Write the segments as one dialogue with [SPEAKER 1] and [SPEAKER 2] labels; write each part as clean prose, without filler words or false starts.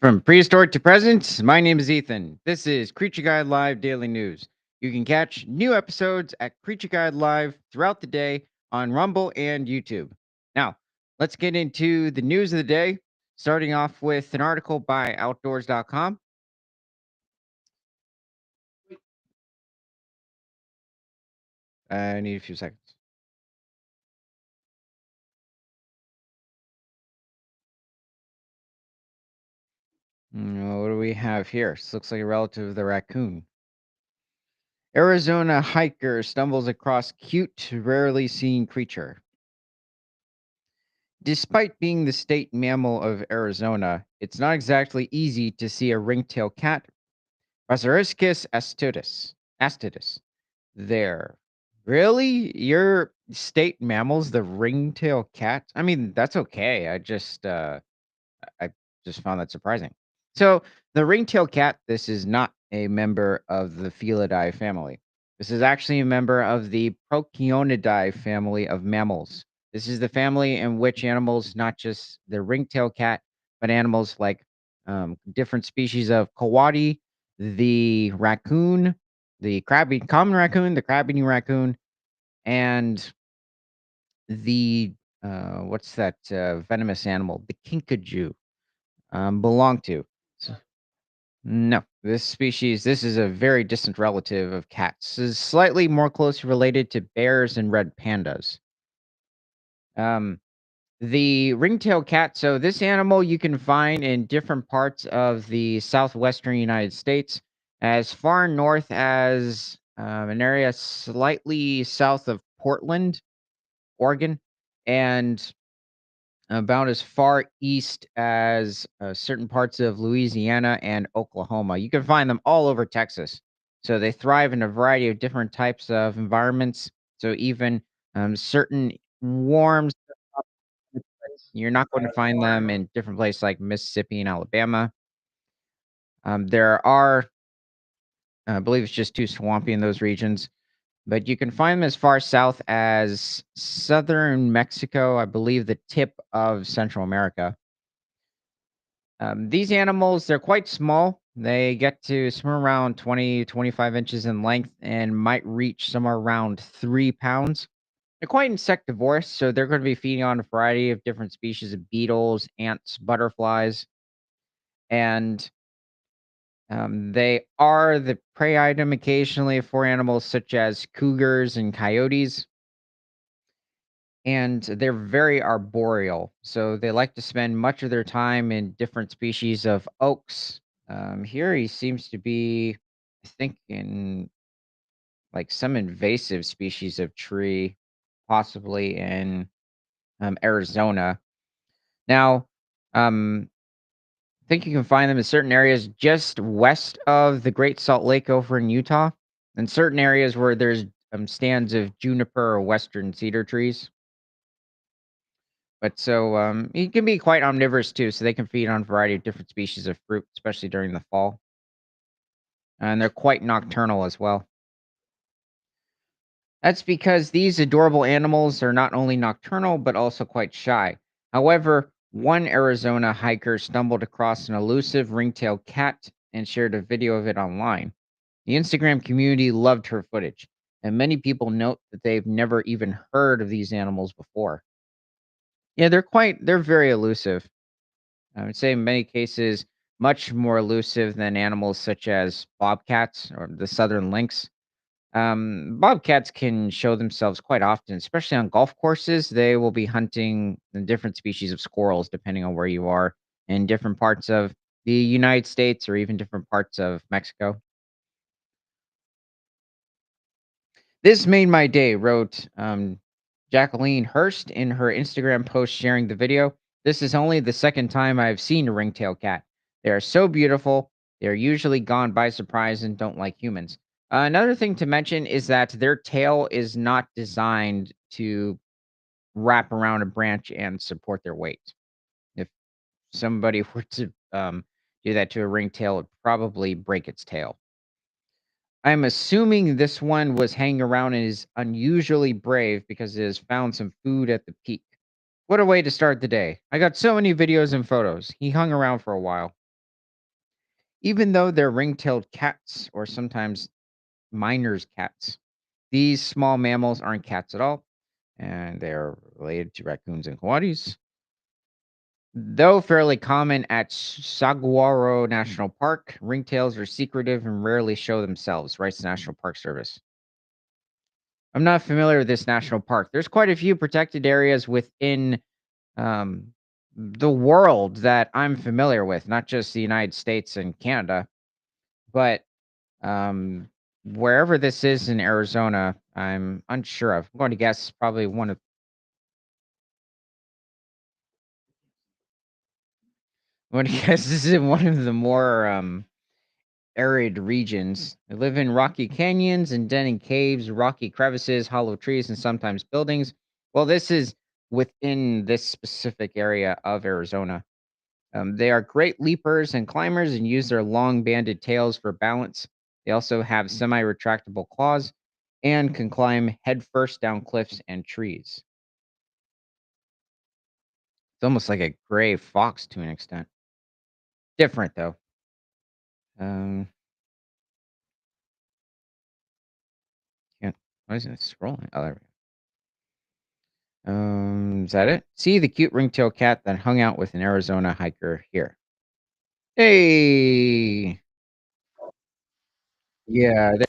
[SPEAKER 1] From prehistoric to present, my name is Ethan. This is Creature Guide Live Daily News. You can catch new episodes at Creature Guide Live throughout the day on Rumble and YouTube. Now, let's get into the news of the day, starting off with an article by Outdoors.com. I need a few seconds. What do we have here? This looks like a relative of the raccoon. Arizona hiker stumbles across cute, rarely seen creature. Despite being the state mammal of Arizona, it's not exactly easy to see a ringtail cat, Rosaricus astudis, there. Really? Your state mammal's the ringtail cat? I mean, that's okay. I just found that surprising. So, the ringtail cat, this is not a member of the Felidae family. This is actually a member of the Prochionidae family of mammals. This is the family in which animals, not just the ringtail cat, but animals like different species of coati, the raccoon, the common raccoon, the crab-eating raccoon, and the what's that venomous animal? The kinkajou belong to. So no, this is a very distant relative of cats. Is slightly more closely related to bears and red pandas. Um, the ringtail cat. So this animal you can find in different parts of the southwestern United States, as far north as an area slightly south of Portland, Oregon, and about as far east as certain parts of Louisiana and Oklahoma. You can find them all over Texas. So they thrive in a variety of different types of environments. So even certain warm, you're not going to find them in different places like Mississippi and Alabama. There are, I believe it's just too swampy in those regions, but you can find them as far south as southern Mexico, I believe the tip of Central America. These animals, they're quite small. They get to somewhere around 20, 25 inches in length and might reach somewhere around 3 pounds. They're quite insectivorous, so they're going to be feeding on a variety of different species of beetles, ants, butterflies, and they are the prey item occasionally for animals such as cougars and coyotes. And they're very arboreal, so they like to spend much of their time in different species of oaks. Here he seems to be, I think, in like some invasive species of tree, possibly in Arizona. Now, I think you can find them in certain areas just west of the Great Salt Lake over in Utah, and certain areas where there's stands of juniper or western cedar trees. But so, it can be quite omnivorous too, so they can feed on a variety of different species of fruit, especially during the fall, and they're quite nocturnal as well. That's because these adorable animals are not only nocturnal, but also quite shy. However, one Arizona hiker stumbled across an elusive ringtail cat and shared a video of it online. The Instagram community loved her footage, and many people note that they've never even heard of these animals before. Yeah, they're very elusive. I would say in many cases, much more elusive than animals such as bobcats or the southern lynx. Bobcats can show themselves quite often, especially on golf courses. They will be hunting the different species of squirrels, depending on where you are in different parts of the United States or even different parts of Mexico. This made my day, wrote Jacqueline Hurst in her Instagram post sharing the video. This is only the second time I've seen a ringtail cat. They are so beautiful. They're usually gone by surprise and don't like humans. Another thing to mention is that their tail is not designed to wrap around a branch and support their weight. If somebody were to do that to a ringtail, it'd probably break its tail. I'm assuming this one was hanging around and is unusually brave because it has found some food at the peak. What a way to start the day. I got so many videos and photos. He hung around for a while. Even though they're ring-tailed cats or sometimes miners' cats, these small mammals aren't cats at all, and they're related to raccoons and coatis. Though fairly common at Saguaro National Park, ringtails are secretive and rarely show themselves, writes the National Park Service. I'm not familiar with this national park. There's quite a few protected areas within the world that I'm familiar with, not just the United States and Canada, but um, wherever this is in Arizona, I'm unsure of. I'm going to guess probably I'm going to guess this is in one of the more arid regions. They live in rocky canyons and den in caves, rocky crevices, hollow trees, and sometimes buildings. Well, this is within this specific area of Arizona. They are great leapers and climbers and use their long banded tails for balance. They also have semi retractable claws and can climb headfirst down cliffs and trees. It's almost like a gray fox to an extent. Different, though. Um, can't, why isn't it scrolling? Oh, there we go. Is that it? See the cute ringtail cat that hung out with an Arizona hiker here. Hey! Yeah, they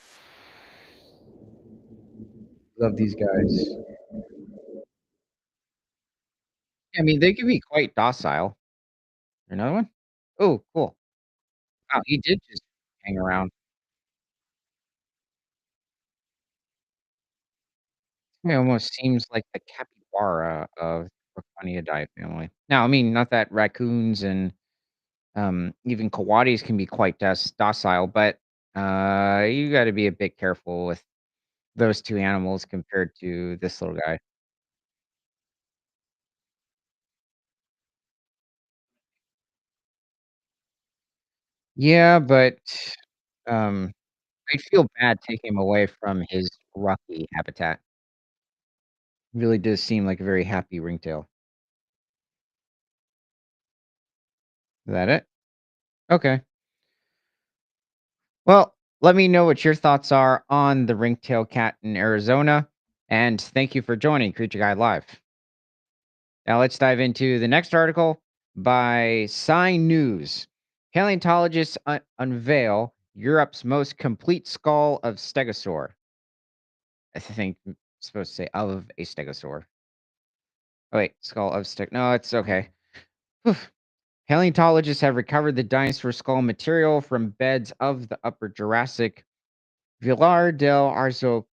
[SPEAKER 1] love these guys. I mean, they can be quite docile. Another one? Oh, cool. Wow, he did just hang around. He almost seems like the capybara of the Funniidae family. Now, I mean, not that raccoons and, even coatis can be quite docile, but, you gotta be a bit careful with those 2 animals compared to this little guy. Yeah, but, um, I'd feel bad taking him away from his rocky habitat. Really does seem like a very happy ringtail. Is that it? Okay. Well, let me know what your thoughts are on the ringtail cat in Arizona, and thank you for joining Creature Guide Live. Now let's dive into the next article by Sign News. Paleontologists unveil Europe's most complete skull of stegosaur. I think I'm supposed to say of a stegosaur. Oh wait, skull of steg. No, it's okay. Whew. Paleontologists have recovered the dinosaur skull material from beds of the Upper Jurassic Villar del Arzo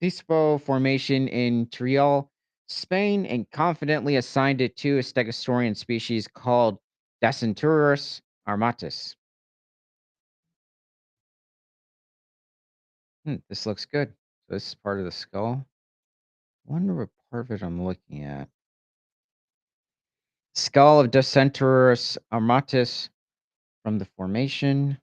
[SPEAKER 1] Pispo Formation in Trial, Spain, and confidently assigned it to a stegosaurian species called Dacenturus armatus. This looks good. So this is part of the skull. Wonder what part of it I'm looking at. Skull of Dacenturus armatus from the formation.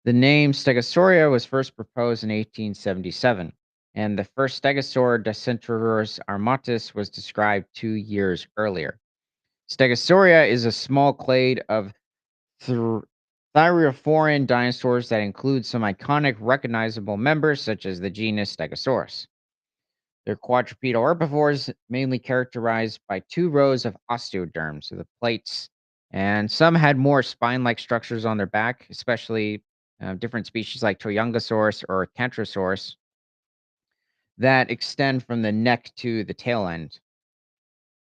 [SPEAKER 1] The name Stegosauria was first proposed in 1877, and the first Stegosaur Dacenturus armatus was described 2 years earlier. Stegosauria is a small clade of thyr- thyreophorian dinosaurs that include some iconic recognizable members, such as the genus Stegosaurus. They're quadrupedal herbivores, mainly characterized by two rows of osteoderms, so the plates, and some had more spine-like structures on their back, especially different species like Toyangosaurus or Cantrosaurus that extend from the neck to the tail end.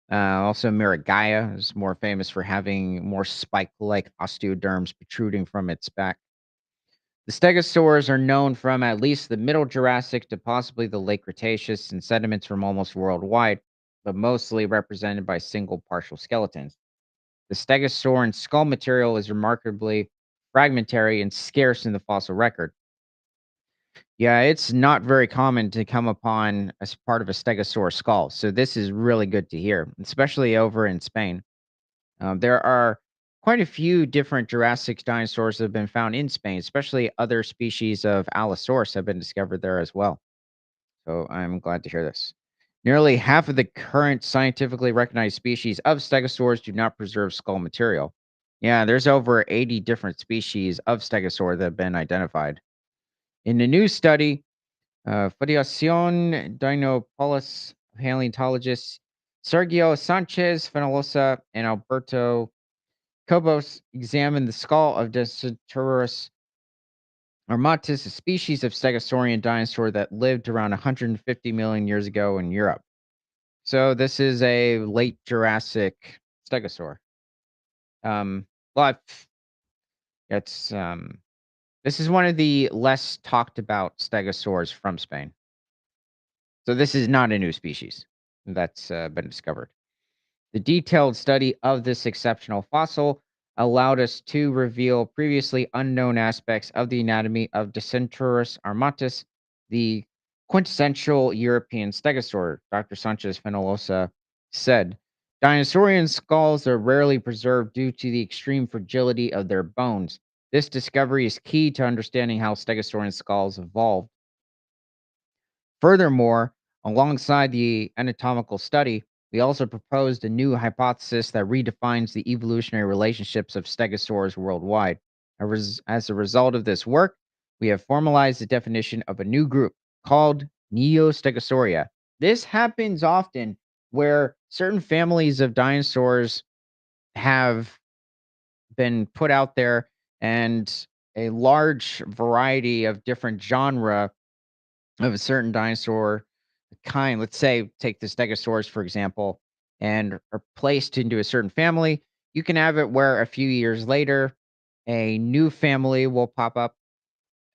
[SPEAKER 1] Also, Miragaia is more famous for having more spike-like osteoderms protruding from its back. The stegosaurs are known from at least the Middle Jurassic to possibly the late Cretaceous and sediments from almost worldwide, but mostly represented by single partial skeletons. The stegosaurin skull material is remarkably fragmentary and scarce in the fossil record. Yeah, it's not very common to come upon as part of a stegosaur skull, so this is really good to hear, especially over in Spain. There are quite a few different Jurassic dinosaurs that have been found in Spain, especially other species of Allosaurus have been discovered there as well. So I'm glad to hear this. Nearly half of the current scientifically recognized species of stegosaurs do not preserve skull material. Yeah, there's over 80 different species of stegosaur that have been identified. In a new study, Fundación Dinopolis paleontologists Sergio Sanchez Fenolosa and Alberto Cobos examined the skull of Decenturus armatus, a species of stegosaurian dinosaur that lived around 150 million years ago in Europe. So this is a late Jurassic stegosaur. But it's this is one of the less talked about stegosaurs from Spain. So this is not a new species that's been discovered. The detailed study of this exceptional fossil allowed us to reveal previously unknown aspects of the anatomy of Decenturus armatus, the quintessential European stegosaur, Dr. Sanchez Fenolosa said. Dinosaurian skulls are rarely preserved due to the extreme fragility of their bones. This discovery is key to understanding how stegosaurian skulls evolved. Furthermore, alongside the anatomical study, we also proposed a new hypothesis that redefines the evolutionary relationships of stegosaurs worldwide. As a result of this work, we have formalized the definition of a new group called Neostegosauria. This happens often where certain families of dinosaurs have been put out there and a large variety of different genre of a certain dinosaur kind, let's say take the Stegosaurus for example, and are placed into a certain family, you can have it where a few years later, a new family will pop up.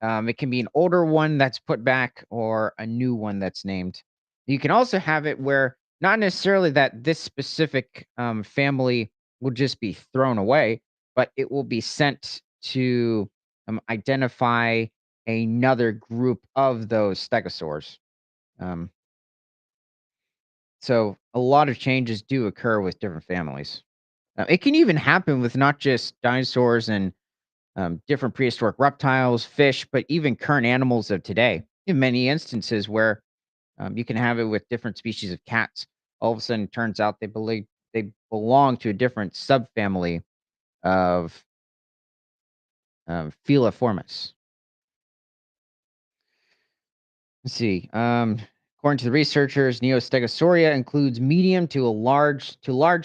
[SPEAKER 1] It can be an older one that's put back or a new one that's named. You can also have it where not necessarily that this specific family will just be thrown away, but it will be sent to identify another group of those stegosaurs. Um, so a lot of changes do occur with different families. It can even happen with not just dinosaurs and different prehistoric reptiles, fish, but even current animals of today. In many instances where you can have it with different species of cats. All of a sudden, it turns out they belong to a different subfamily of Feliformis. Let's see. According to the researchers, Neostegosauria includes medium to large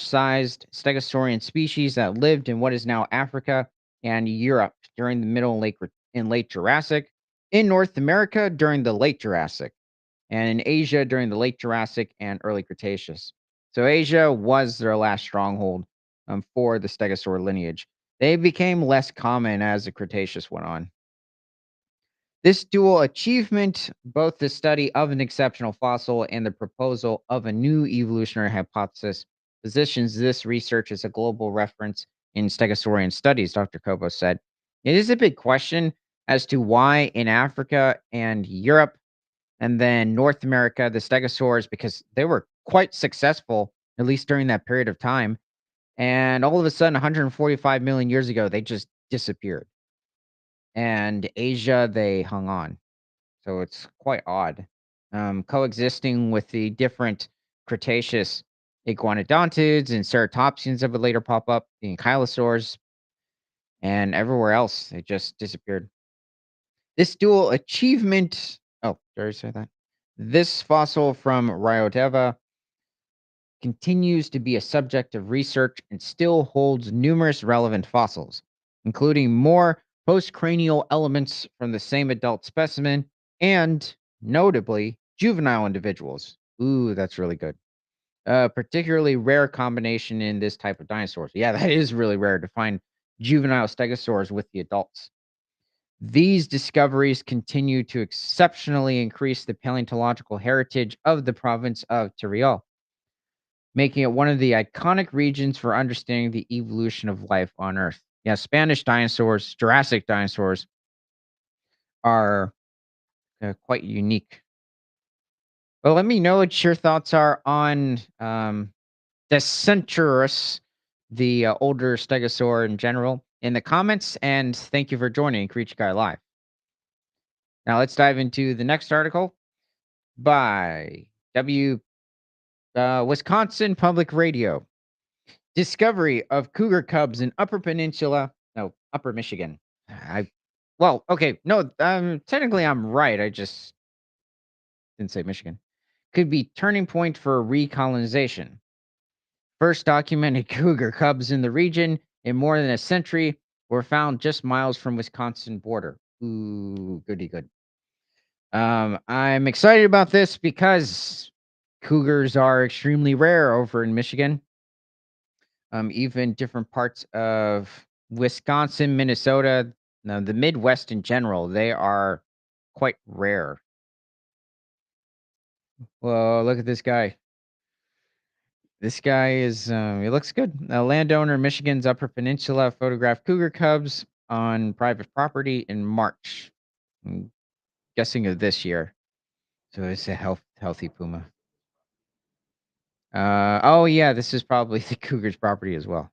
[SPEAKER 1] sized stegosaurian species that lived in what is now Africa and Europe during the middle and late Jurassic, in North America during the late Jurassic, and in Asia during the late Jurassic and early Cretaceous. So Asia was their last stronghold for the stegosaur lineage. They became less common as the Cretaceous went on. This dual achievement, both the study of an exceptional fossil and the proposal of a new evolutionary hypothesis, positions this research as a global reference in stegosaurian studies, Dr. Kobo said. It is a big question as to why in Africa and Europe and then North America, the stegosaurs, because they were quite successful, at least during that period of time. And all of a sudden, 145 million years ago, they just disappeared. And Asia, they hung on. So it's quite odd. Coexisting with the different Cretaceous iguanodontids and ceratopsians that would later pop up, the ankylosaurs, and everywhere else, they just disappeared. This dual achievement. Oh, did I say that? This fossil from Ryodeva continues to be a subject of research and still holds numerous relevant fossils, including more postcranial elements from the same adult specimen and, notably, juvenile individuals. Ooh, that's really good. Particularly rare combination in this type of dinosaurs. Yeah, that is really rare to find juvenile stegosaurs with the adults. These discoveries continue to exceptionally increase the paleontological heritage of the province of Teruel, making it one of the iconic regions for understanding the evolution of life on Earth. Yeah, Spanish dinosaurs, Jurassic dinosaurs are quite unique. Well, let me know what your thoughts are on the Centaurus, the older stegosaur in general, in the comments. And thank you for joining Creature Guy Live. Now let's dive into the next article by Wisconsin Public Radio. Discovery of cougar cubs in Upper Peninsula, no, Upper Michigan. I well, okay, no, technically I'm right. I just didn't say Michigan. Could be turning point for recolonization. First documented cougar cubs in the region in more than a century were found just miles from Wisconsin border. Ooh, goody good. I'm excited about this because cougars are extremely rare over in Michigan. Even different parts of Wisconsin, Minnesota, no, the Midwest in general, they are quite rare. Well, look at this guy. This guy is, he looks good. A landowner in Michigan's Upper Peninsula photographed cougar cubs on private property in March. I'm guessing of this year. So it's a healthy puma. Oh yeah, this is probably the cougar's property as well.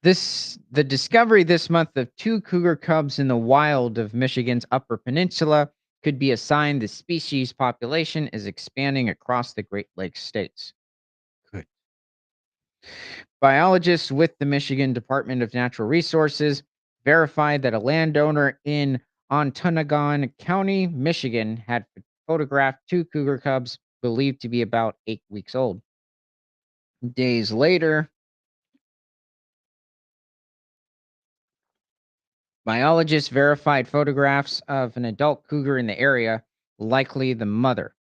[SPEAKER 1] The discovery this month of two cougar cubs in the wild of Michigan's Upper Peninsula could be a sign the species population is expanding across the Great Lakes states. Good. Biologists with the Michigan Department of Natural Resources verified that a landowner in Ontonagon County, Michigan, had photographed two cougar cubs believed to be about 8 weeks old. Days later, biologists verified photographs of an adult cougar in the area, likely the mother.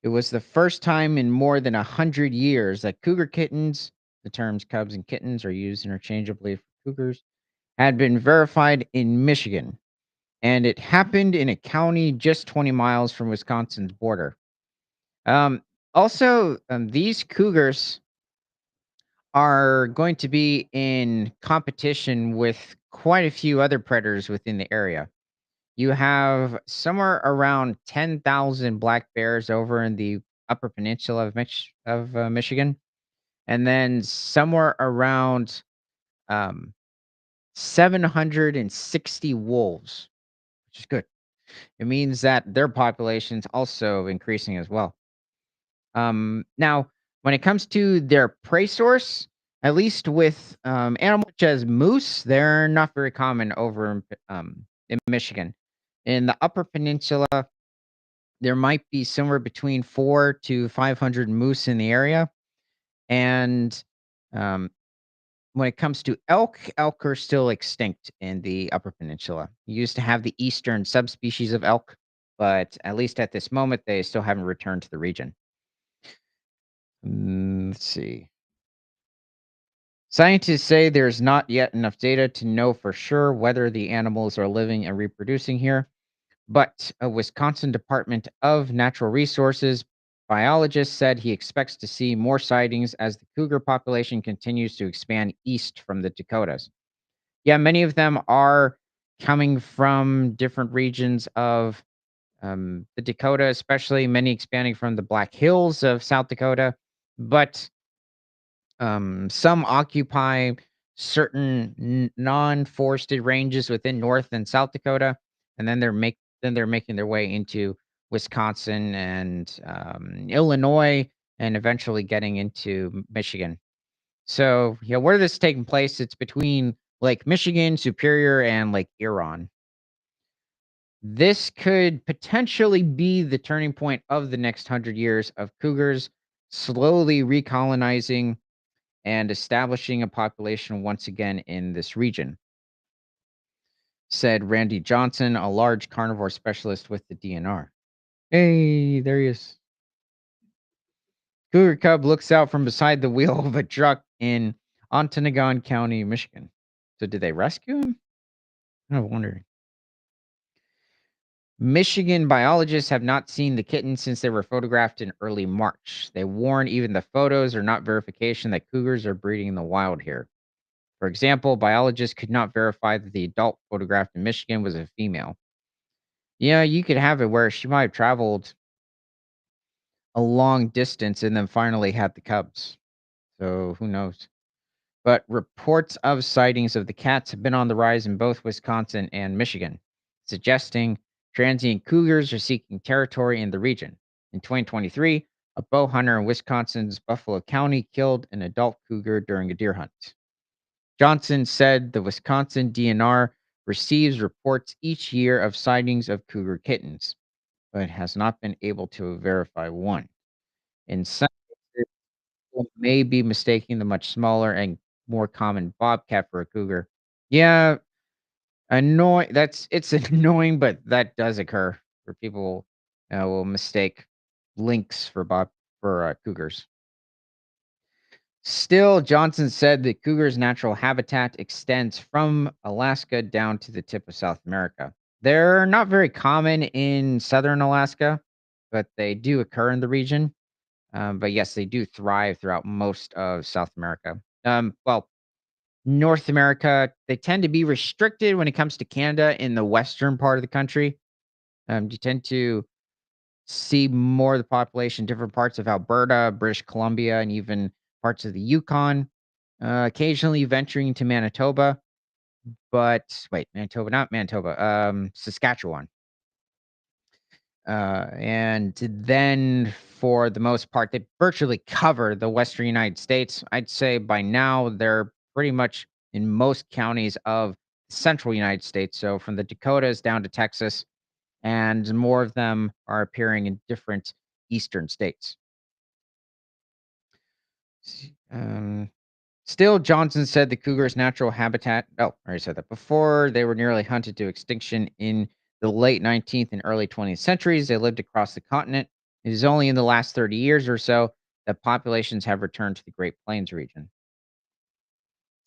[SPEAKER 1] It was the first time in more than 100 years that cougar kittens, the terms cubs and kittens are used interchangeably for cougars, had been verified in Michigan. And it happened in a county just 20 miles from Wisconsin's border. Um, also, these cougars are going to be in competition with quite a few other predators within the area. You have somewhere around 10,000 black bears over in the Upper Peninsula of Michigan, and then somewhere around um, 760 wolves, which is good. It means that their population's also increasing as well. Now, when it comes to their prey source, at least with animals such as moose, they're not very common over in Michigan. In the Upper Peninsula, there might be somewhere between 4 to 500 moose in the area. And um, when it comes to elk, elk are still extinct in the Upper Peninsula. You used to have the eastern subspecies of elk, but at least at this moment, they still haven't returned to the region. Let's see. Scientists say there's not yet enough data to know for sure whether the animals are living and reproducing here, but a Wisconsin Department of Natural Resources biologist said he expects to see more sightings as the cougar population continues to expand east from the Dakotas. Yeah, many of them are coming from different regions of the Dakota, especially many expanding from the Black Hills of South Dakota, but some occupy certain non-forested ranges within North and South Dakota, and then they're making their way into Wisconsin and Illinois, and eventually getting into Michigan. So, yeah, where this is taking place, it's between Lake Michigan, Superior, and Lake Huron. This could potentially be the turning point of the next 100 years of cougars slowly recolonizing and establishing a population once again in this region, said Randy Johnson, a large carnivore specialist with the DNR. Hey, there he is. Cougar cub looks out from beside the wheel of a truck in Ontonagon County, Michigan. So did they rescue him? I'm wondering. Michigan biologists have not seen the kitten since they were photographed in early March. They warn even the photos are not verification that cougars are breeding in the wild here. For example, biologists could not verify that the adult photographed in Michigan was a female. Yeah, you could have it where she might have traveled a long distance and then finally had the cubs. So who knows? But reports of sightings of the cats have been on the rise in both Wisconsin and Michigan, suggesting transient cougars are seeking territory in the region. In 2023, A bow hunter in Wisconsin's Buffalo County killed an adult cougar during a deer hunt. Johnson said the Wisconsin DNR receives reports each year of sightings of cougar kittens, but has not been able to verify one. In some cases, people may be mistaking the much smaller and more common bobcat for a cougar. Yeah, it's annoying, but that does occur where people, will mistake lynx for cougars. Still, Johnson said the cougar's natural habitat extends from Alaska down to the tip of South America. They're not very common in southern Alaska, but they do occur in the region. But yes, they do thrive throughout most of South America. Well, North America, they tend to be restricted when it comes to Canada in the western part of the country. You tend to see more of the population in different parts of Alberta, British Columbia, and even parts of the Yukon, occasionally venturing to Manitoba. But wait, Manitoba, not Manitoba, Saskatchewan. And then for the most part, they virtually cover the western United States. I'd say by now they're pretty much in most counties of central United States. So from the Dakotas down to Texas, and more of them are appearing in different eastern states. Um, Still, Johnson said the cougar's natural habitat. Oh, I already said that before. They were nearly hunted to extinction in the late 19th and early 20th centuries. They lived across the continent. It is only in the last 30 years or so that populations have returned to the Great Plains region.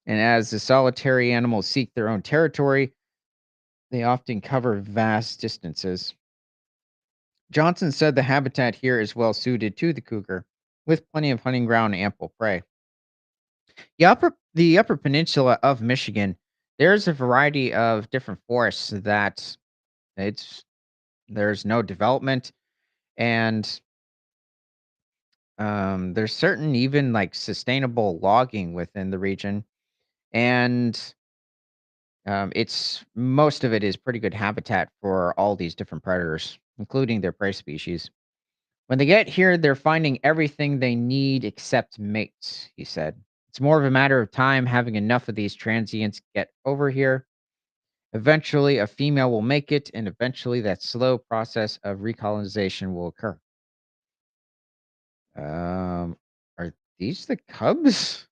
[SPEAKER 1] And as the solitary animals seek their own territory, they often cover vast distances. Johnson said the habitat here is well suited to the cougar, with plenty of hunting ground and ample prey. The upper peninsula of Michigan, there's a variety of different forests that it's there's no development, and there's certain even like sustainable logging within the region, and it's most of it is pretty good habitat for all these different predators, including their prey species. When they get here, they're finding everything they need except mates, he said. It's more of a matter of time having enough of these transients get over here. Eventually, a female will make it, and eventually, that slow process of recolonization will occur. Um, are these the cubs?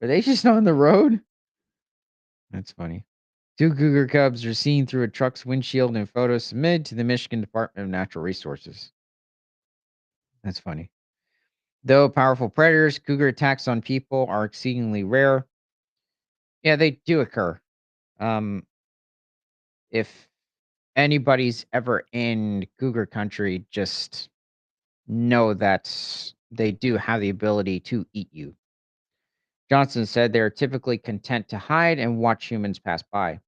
[SPEAKER 1] Are they just on the road? That's funny. Two cougar cubs are seen through a truck's windshield in photos submitted to the Michigan Department of Natural Resources. That's funny. Though powerful predators, cougar attacks on people are exceedingly rare. Yeah, they do occur. Um, if anybody's ever in cougar country, just know that they do have the ability to eat you. Johnson said they are typically content to hide and watch humans pass by.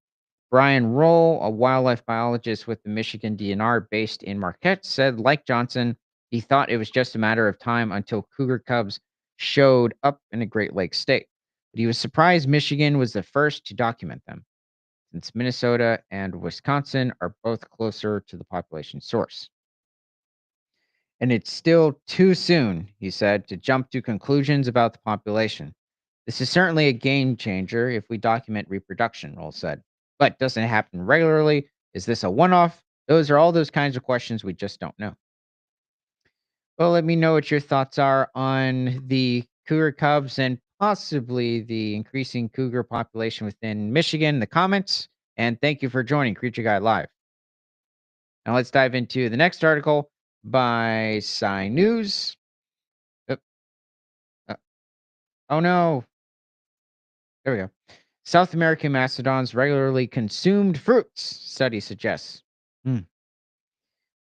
[SPEAKER 1] Brian Roll, a wildlife biologist with the Michigan DNR based in Marquette, said, like Johnson, he thought it was just a matter of time until cougar cubs showed up in a Great Lakes state. But he was surprised Michigan was the first to document them, since Minnesota and Wisconsin are both closer to the population source. And it's still too soon, he said, to jump to conclusions about the population. This is certainly a game changer if we document reproduction, Roll said. But doesn't it happen regularly? Is this a one off? Those are all those kinds of questions we just don't know. Well, let me know what your thoughts are on the cougar cubs and possibly the increasing cougar population within Michigan in the comments. And thank you for joining Creature Guide Live. Now let's dive into the next article by Sci News. Uh, uh, oh no. There we go. South American mastodons regularly consumed fruits, study suggests. Hmm.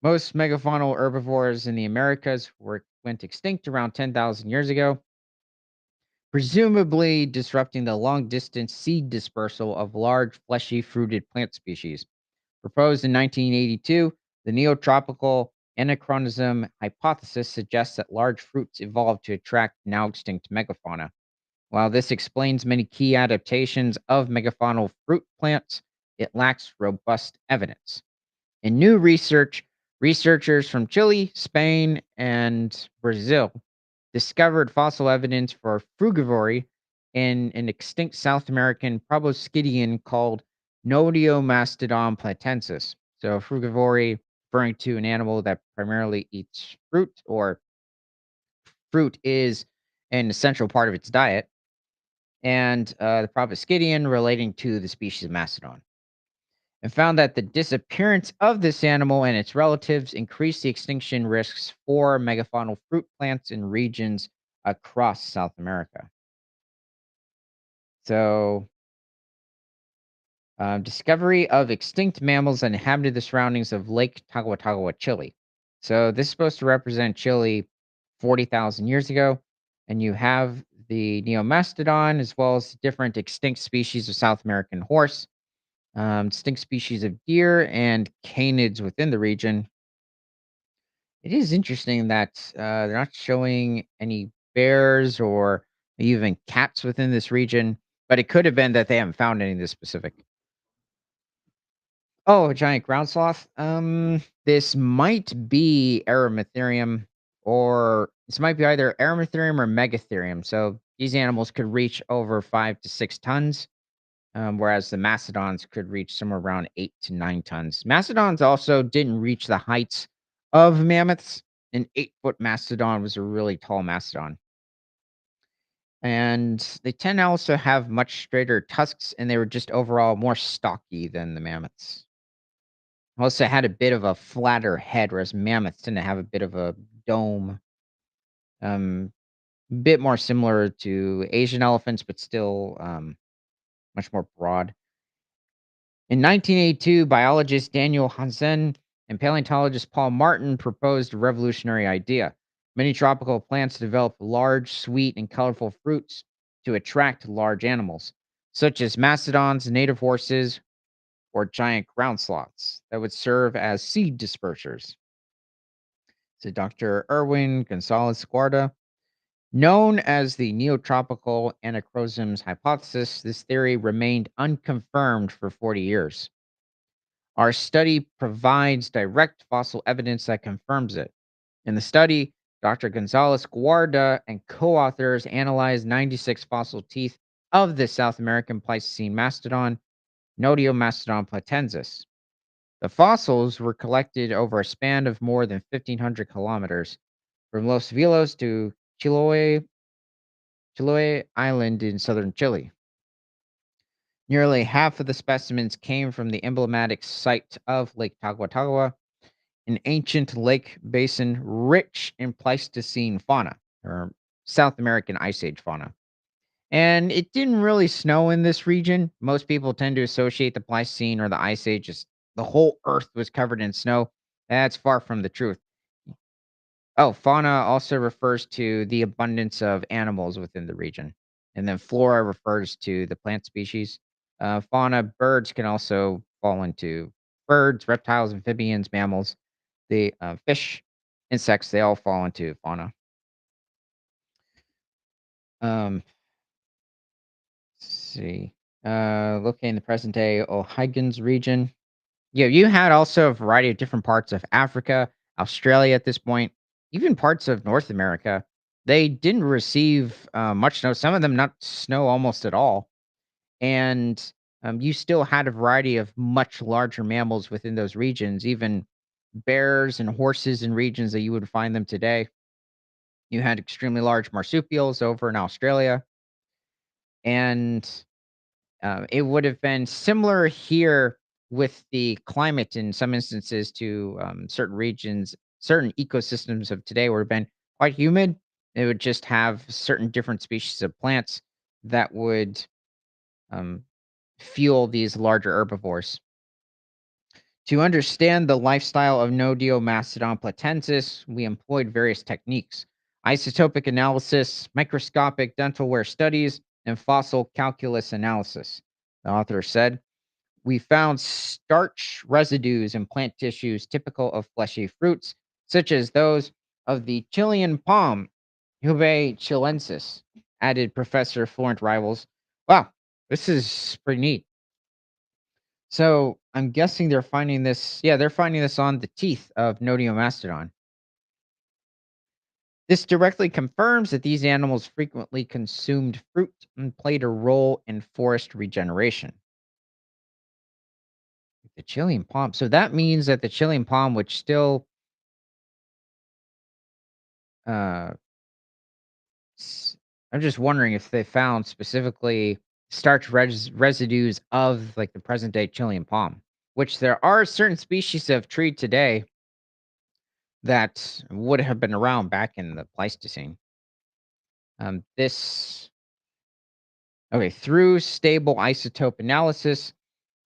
[SPEAKER 1] Most megafaunal herbivores in the Americas went extinct around 10,000 years ago, presumably disrupting the long distance seed dispersal of large, fleshy, fruited plant species. Proposed in 1982, the neotropical anachronism hypothesis suggests that large fruits evolved to attract now extinct megafauna. While this explains many key adaptations of megafaunal fruit plants, it lacks robust evidence. In new research Researchers from Chile, Spain, and Brazil discovered fossil evidence for frugivory in an extinct South American proboscidean called Nodiomastodon platensis. So, frugivory referring to an animal that primarily eats fruit, or fruit is an essential part of its diet, and the proboscidean relating to the species Mastodon, and found that the disappearance of this animal and its relatives increased the extinction risks for megafaunal fruit plants in regions across South America. So, discovery of extinct mammals that inhabited the surroundings of Lake Taguatagua, Chile. So, this is supposed to represent Chile 40,000 years ago. And you have the Neomastodon as well as different extinct species of South American horse, distinct species of deer, and canids within the region. It is interesting that they're not showing any bears or even cats within this region, but it could have been that they haven't found any this specific. Oh, a giant ground sloth. This might be Aramithyrium, or this might be either Aramithyrium or Megatherium. So these animals could reach over 5 to 6 tons, whereas the mastodons could reach somewhere around 8 to 9 tons. Mastodons also didn't reach the heights of mammoths. An 8-foot mastodon was a really tall mastodon. And they tend to also have much straighter tusks, and they were just overall more stocky than the mammoths. Also had a bit of a flatter head, whereas mammoths tend to have a bit of a dome, um, bit more similar to Asian elephants, but still much more broad. In 1982, biologist Daniel Hansen and paleontologist Paul Martin proposed a revolutionary idea. Many tropical plants develop large, sweet, and colorful fruits to attract large animals, such as mastodons, native horses, or giant ground sloths that would serve as seed dispersers. So Dr. Erwin Gonzalez Guarda, known as the neotropical anacrosms hypothesis, this theory remained unconfirmed for 40 years. Our study provides direct fossil evidence that confirms it. In the study, Dr. Gonzalez Guarda and co authors analyzed 96 fossil teeth of the South American Pleistocene mastodon, Nodiomastodon platensis. The fossils were collected over a span of more than 1,500 kilometers from Los Vilos to Chiloé Island in southern Chile. Nearly half of the specimens came from the emblematic site of Lake Taguatagua, an ancient lake basin rich in Pleistocene fauna, or South American Ice Age fauna. And it didn't really snow in this region. Most people tend to associate the Pleistocene or the Ice Age as the whole Earth was covered in snow. That's far from the truth. Oh, fauna also refers to the abundance of animals within the region. And then flora refers to the plant species. Fauna, birds can also fall into birds, reptiles, amphibians, mammals. The fish, insects, they all fall into fauna. Um, let's see. Located in the present day O'Higgins region. Yeah, you had also a variety of different parts of Africa, Australia at this point, even parts of North America. They didn't receive much snow. Some of them not snow almost at all, and you still had a variety of much larger mammals within those regions, even bears and horses in regions that you would find them today. You had extremely large marsupials over in Australia, and it would have been similar here with the climate in some instances to certain regions, certain ecosystems of today would have been quite humid. It would just have certain different species of plants that would um, fuel these larger herbivores. To understand the lifestyle of Nodiomastodon platensis, we employed various techniques: isotopic analysis, microscopic dentalware studies, and fossil calculus analysis. The author said, we found starch residues in plant tissues typical of fleshy fruits, such as those of the Chilean palm, Juve chilensis, added Professor Florent Rivals. Wow, this is pretty neat. So I'm guessing they're finding this. Yeah, they're finding this on the teeth of Nodiomastodon. This directly confirms that these animals frequently consumed fruit and played a role in forest regeneration. The Chilean palm. So that means that the Chilean palm, which still, uh, s- I'm just wondering if they found specifically starch residues of like the present day Chilean palm, which there are certain species of tree today that would have been around back in the Pleistocene. This Okay, through stable isotope analysis,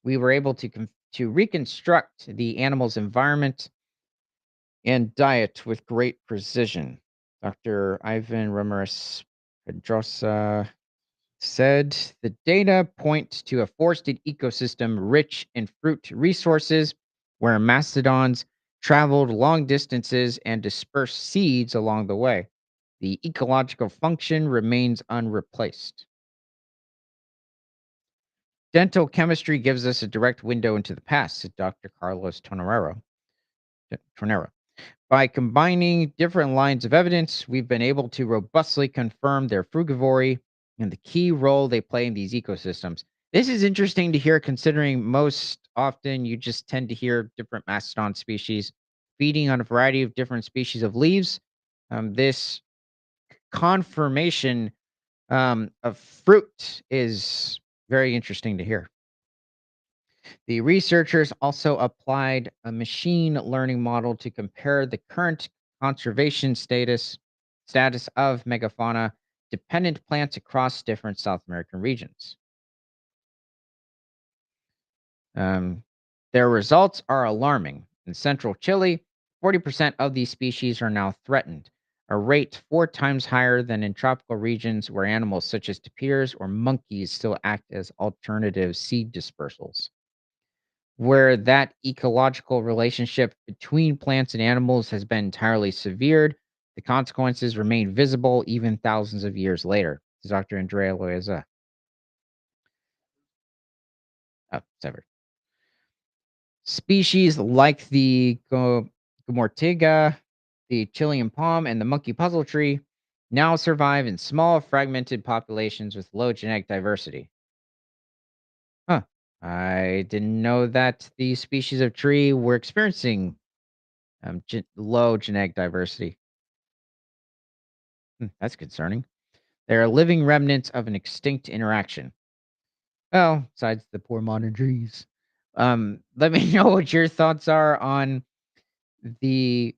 [SPEAKER 1] we were able to reconstruct the animal's environment and diet with great precision. Dr. Ivan Ramirez Pedrosa said the data point to a forested ecosystem rich in fruit resources where mastodons traveled long distances and dispersed seeds along the way. The ecological function remains unreplaced. Dental chemistry gives us a direct window into the past, said Dr. Carlos Tornero. By combining different lines of evidence, we've been able to robustly confirm their frugivory and the key role they play in these ecosystems. This is interesting to hear considering most often you just tend to hear different mastodon species feeding on a variety of different species of leaves. This confirmation of fruit is very interesting to hear. The researchers also applied a machine learning model to compare the current conservation status of megafauna dependent plants across different South American regions. Um, their results are alarming. In central Chile, 40% of these species are now threatened, a rate 4 times higher than in tropical regions where animals such as tapirs or monkeys still act as alternative seed dispersals. Where that ecological relationship between plants and animals has been entirely severed, the consequences remain visible even thousands of years later. This is Dr. Andrea Loaiza. Severed. Species like the Gomortiga, the Chilean palm, and the monkey puzzle tree now survive in small, fragmented populations with low genetic diversity. Huh. I didn't know that these species of tree were experiencing low genetic diversity. That's concerning. They are living remnants of an extinct interaction. Well, besides the poor modern trees. Let me know what your thoughts are on the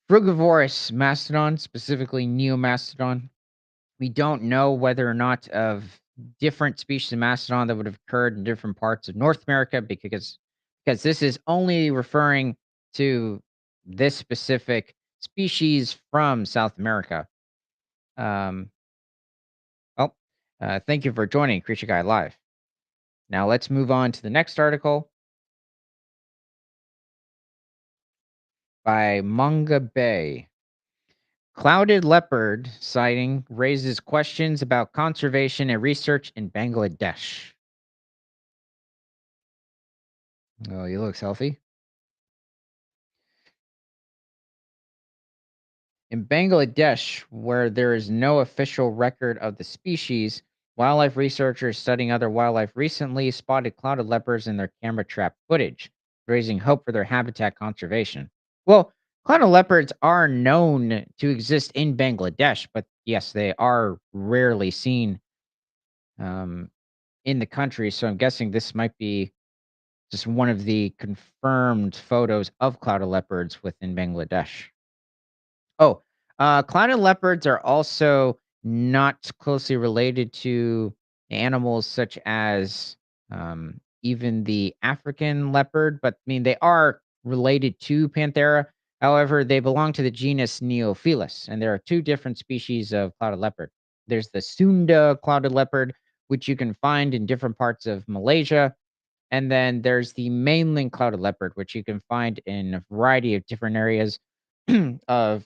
[SPEAKER 1] frugivorous mastodon, specifically neomastodon. We don't know whether or not of different species of mastodon that would have occurred in different parts of North America because this is only referring to this specific species from South America. Um, well, thank you for joining Creature Guide Live. Now let's move on to the next article by Manga Bay. Clouded leopard sighting raises questions about conservation and research in Bangladesh. Oh, he looks healthy. In Bangladesh, where there is no official record of the species, wildlife researchers studying other wildlife recently spotted clouded leopards in their camera trap footage, raising hope for their habitat conservation. Well, clouded leopards are known to exist in Bangladesh, but yes, they are rarely seen um, in the country. So I'm guessing this might be just one of the confirmed photos of clouded leopards within Bangladesh. Oh, clouded leopards are also not closely related to animals such as even the African leopard, but I mean they are related to Panthera. However, they belong to the genus Neophilus, and there are two different species of clouded leopard. There's the Sunda clouded leopard, which you can find in different parts of Malaysia, and then there's the mainland clouded leopard, which you can find in a variety of different areas of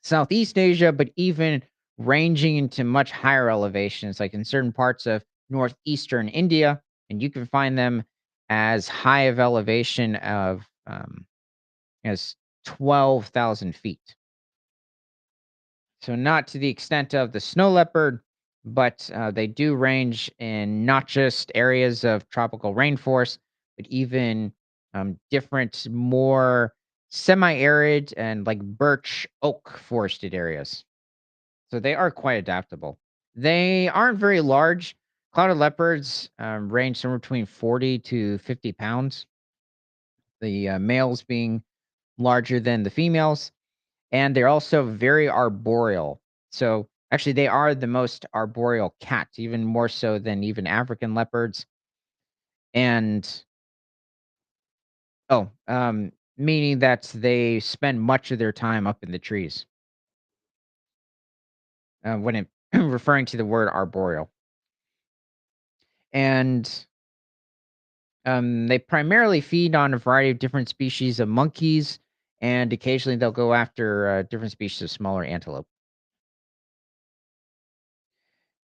[SPEAKER 1] Southeast Asia, but even ranging into much higher elevations, like in certain parts of northeastern India. and you can find them as high of elevation of as 12,000 feet. So not to the extent of the snow leopard, but they do range in not just areas of tropical rainforest, but even different, more semi-arid and like birch oak forested areas. So they are quite adaptable. They aren't very large. Clouded leopards range somewhere between 40 to 50 pounds, the males being larger than the females, and they're also very arboreal. So actually, they are the most arboreal cat, even more so than even African leopards. And meaning that they spend much of their time up in the trees when it, referring to the word arboreal. And they primarily feed on a variety of different species of monkeys, and occasionally they'll go after different species of smaller antelope.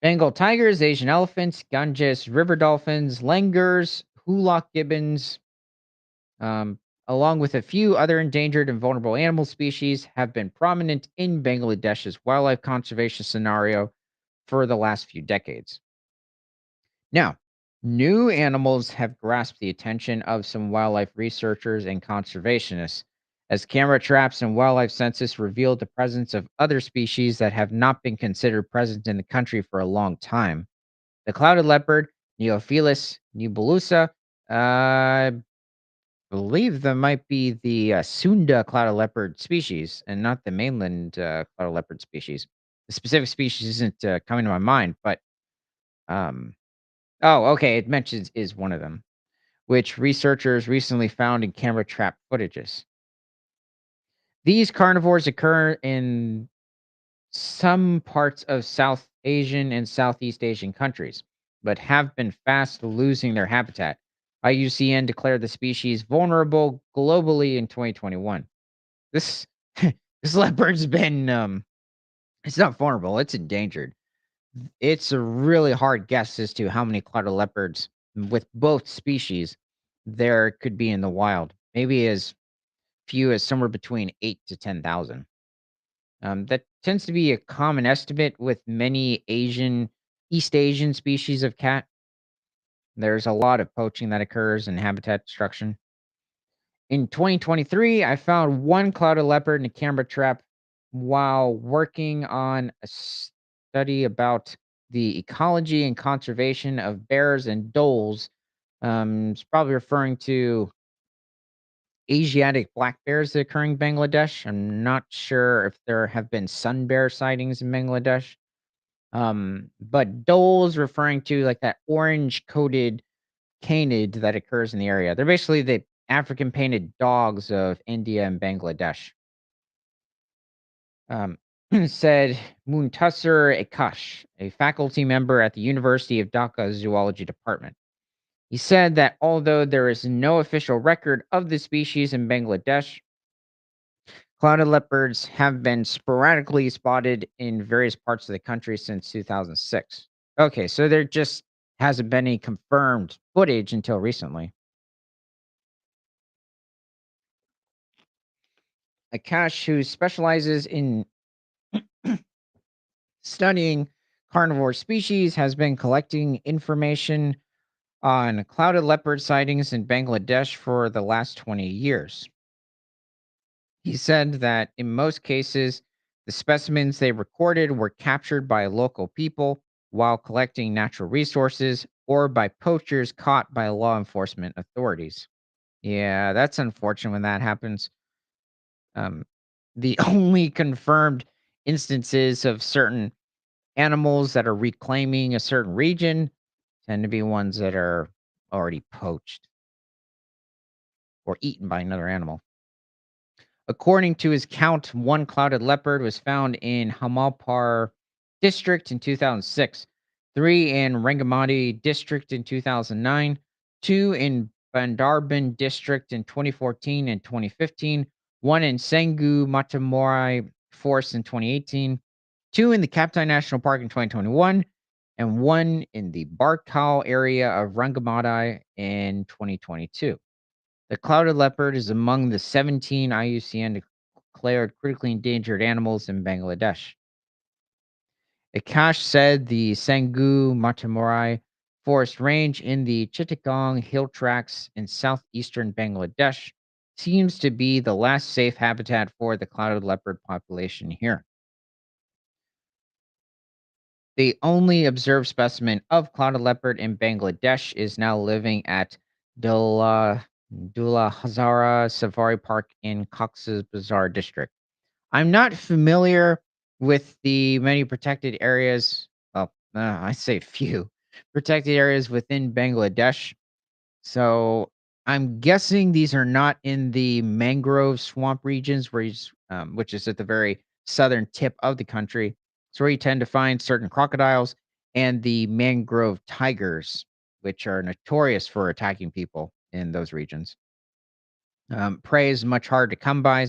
[SPEAKER 1] Bengal tigers, Asian elephants, Ganges river dolphins, langurs, hoolock gibbons, um, along with a few other endangered and vulnerable animal species, have been prominent in Bangladesh's wildlife conservation scenario for the last few decades. Now, new animals have grasped the attention of some wildlife researchers and conservationists, as camera traps and wildlife census revealed the presence of other species that have not been considered present in the country for a long time. The clouded leopard, Neophilus nebulosa, I believe that might be the Sunda clouded leopard species and not the mainland clouded leopard species. The specific species isn't coming to my mind, but um, oh, okay. It mentions is one of them, which researchers recently found in camera trap footages. These carnivores occur in some parts of South Asian and Southeast Asian countries, but have been fast losing their habitat. IUCN declared the species vulnerable globally in 2021. This this leopard's been it's not vulnerable, it's endangered. It's a really hard guess as to how many clouded leopards with both species there could be in the wild. Maybe as few as somewhere between 8 to 10,000. That tends to be a common estimate with many East Asian species of cat. There's a lot of poaching that occurs and habitat destruction. In 2023, I found one clouded leopard in a camera trap while working on a study about the ecology and conservation of bears and dholes. It's probably referring to Asiatic black bears that occur in Bangladesh. I'm not sure if there have been sun bear sightings in Bangladesh. But dholes referring to like that orange coated canid that occurs in the area. They're basically the African painted dogs of India and Bangladesh. Um, said Muntasir Akash, a faculty member at the University of Dhaka Zoology Department. He said that although there is no official record of the species in Bangladesh, clouded leopards have been sporadically spotted in various parts of the country since 2006. Okay, so there just hasn't been any confirmed footage until recently. Akash, who specializes in studying carnivore species, has been collecting information on clouded leopard sightings in Bangladesh for the last 20 years. He said that in most cases, the specimens they recorded were captured by local people while collecting natural resources or by poachers caught by law enforcement authorities. Yeah, that's unfortunate when that happens. Um, the only confirmed instances of certain animals that are reclaiming a certain region tend to be ones that are already poached or eaten by another animal. According to his count, one clouded leopard was found in Hamalpur district in 2006, three in Rangamati district in 2009, two in Bandarban district in 2014 and 2015, one in Sengu Matamorai forest in 2018, two in the Kaptai National Park in 2021, and one in the Barkal area of Rangamati in 2022. The clouded leopard is among the 17 IUCN declared critically endangered animals in Bangladesh. Akash said the Sangu Matamurai forest range in the Chittagong hill tracts in southeastern Bangladesh seems to be the last safe habitat for the clouded leopard population here. The only observed specimen of clouded leopard in Bangladesh is now living at Dula Dula Hazara Safari Park in Cox's Bazar district. I'm not familiar with the many protected areas. Well, I say few protected areas within Bangladesh. So I'm guessing these are not in the mangrove swamp regions, which is at the very southern tip of the country. It's where you tend to find certain crocodiles and the mangrove tigers, which are notorious for attacking people in those regions. Prey is much harder to come by.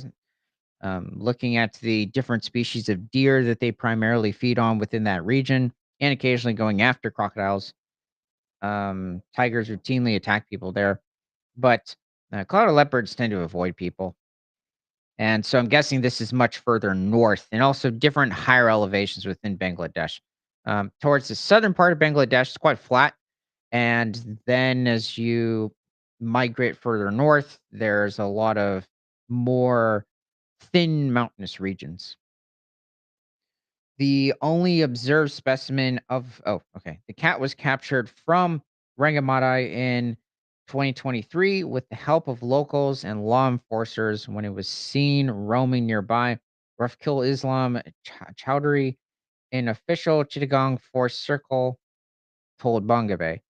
[SPEAKER 1] Looking at the different species of deer that they primarily feed on within that region, and occasionally going after crocodiles. Tigers routinely attack people there, but clouded leopards tend to avoid people. And so I'm guessing this is much further north and also different higher elevations within Bangladesh. Towards the southern part of Bangladesh, it's quite flat. And then as you migrate further north, there's a lot of more thin mountainous regions. The only observed specimen of okay. The cat was captured from Rangamati in 2023 with the help of locals and law enforcers when it was seen roaming nearby. Rafkil Islam Chowdhury, an official Chittagong Forest Circle, told Bangabe.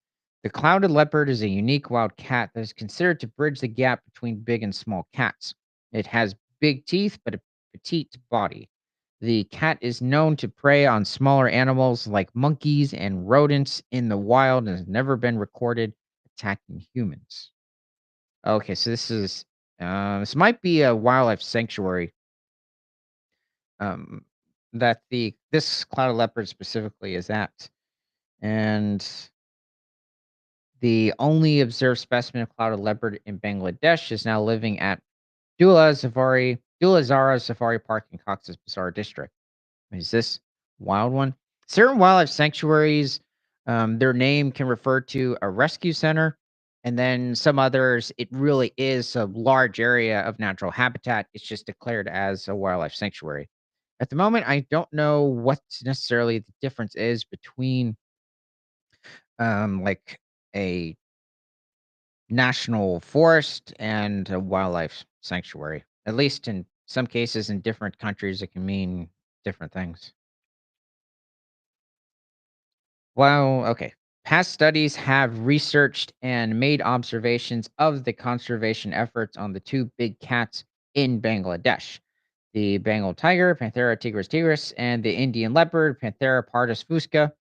[SPEAKER 1] The clouded leopard is a unique wild cat that is considered to bridge the gap between big and small cats. It has big teeth but a petite body. The cat is known to prey on smaller animals like monkeys and rodents in the wild and has never been recorded attacking humans. Okay, so this might be a wildlife sanctuary um, that the this clouded leopard specifically is at, and the only observed specimen of clouded leopard in Bangladesh is now living at Dula Zara Safari Park in Cox's Bazar district. Is this wild one? Certain wildlife sanctuaries, their name can refer to a rescue center, and then some others, it really is a large area of natural habitat. It's just declared as a wildlife sanctuary. At the moment, I don't know what necessarily the difference is between like a national forest and a wildlife sanctuary. At least in some cases in different countries, it can mean different things. Well, okay. Past studies have researched and made observations of the conservation efforts on the two big cats in Bangladesh, the Bengal tiger, Panthera tigris tigris, and the Indian leopard, Panthera pardus fusca.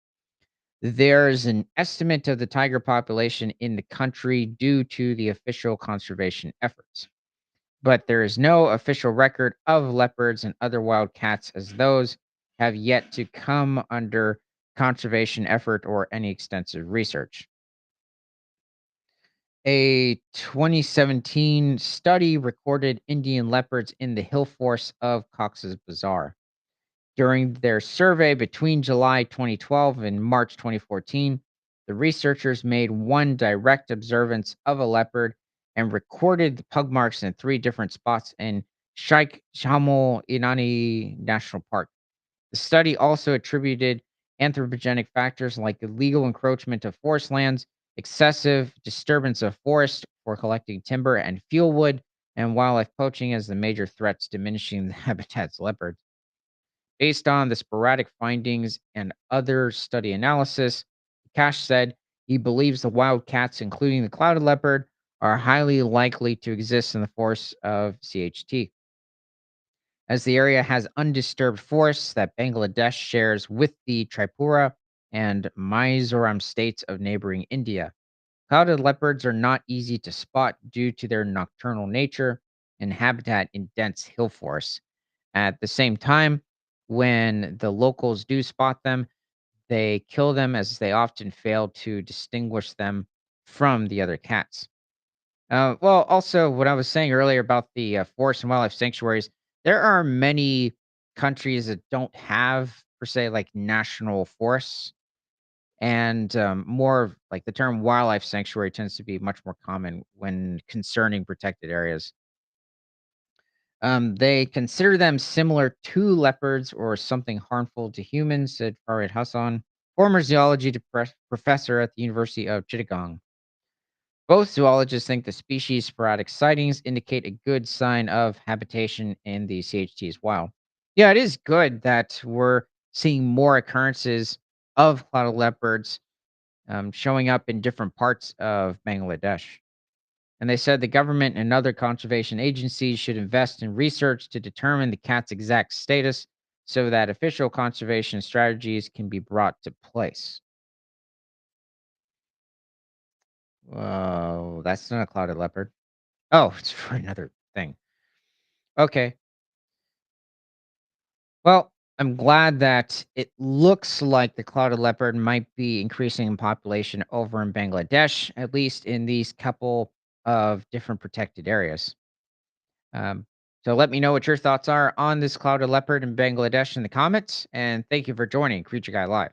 [SPEAKER 1] There's an estimate of the tiger population in the country due to the official conservation efforts, but there is no official record of leopards and other wild cats, as those have yet to come under conservation effort or any extensive research. A 2017 study recorded Indian leopards in the hill forests of Cox's Bazar. During their survey between July 2012 and March 2014, the researchers made one direct observance of a leopard and recorded the pug marks in three different spots in Sheikh Shamal Inani National Park. The study also attributed anthropogenic factors like illegal encroachment of forest lands, excessive disturbance of forest for collecting timber and fuel wood, and wildlife poaching as the major threats diminishing the habitat's leopards. Based on the sporadic findings and other study analysis, Cash said he believes the wild cats, including the clouded leopard, are highly likely to exist in the forests of CHT, as the area has undisturbed forests that Bangladesh shares with the Tripura and Mizoram states of neighboring India. Clouded leopards are not easy to spot due to their nocturnal nature and habitat in dense hill forests. At the same time, when the locals do spot them, They kill them as they often fail to distinguish them from the other cats. Well, also, what I was saying earlier about the forest and wildlife sanctuaries, there are many countries that don't have, per se, like national forests. And more of like the term wildlife sanctuary tends to be much more common when concerning protected areas. They consider them similar to leopards or something harmful to humans, said Farid Hassan, former zoology professor at the University of Chittagong. Both zoologists think the species' sporadic sightings indicate a good sign of habitation in the CHT's wild. Yeah, it is good that we're seeing more occurrences of clouded leopards showing up in different parts of Bangladesh. And they said the government and other conservation agencies should invest in research to determine the cat's exact status so that official conservation strategies can be brought to place. Oh, that's not a clouded leopard. Oh, it's for another thing. Okay. Well, I'm glad that it looks like the clouded leopard might be increasing in population over in Bangladesh, at least in these couple of different protected areas. Um, so let me know what your thoughts are on this clouded leopard in Bangladesh in the comments. And thank you for joining Creature Guy Live.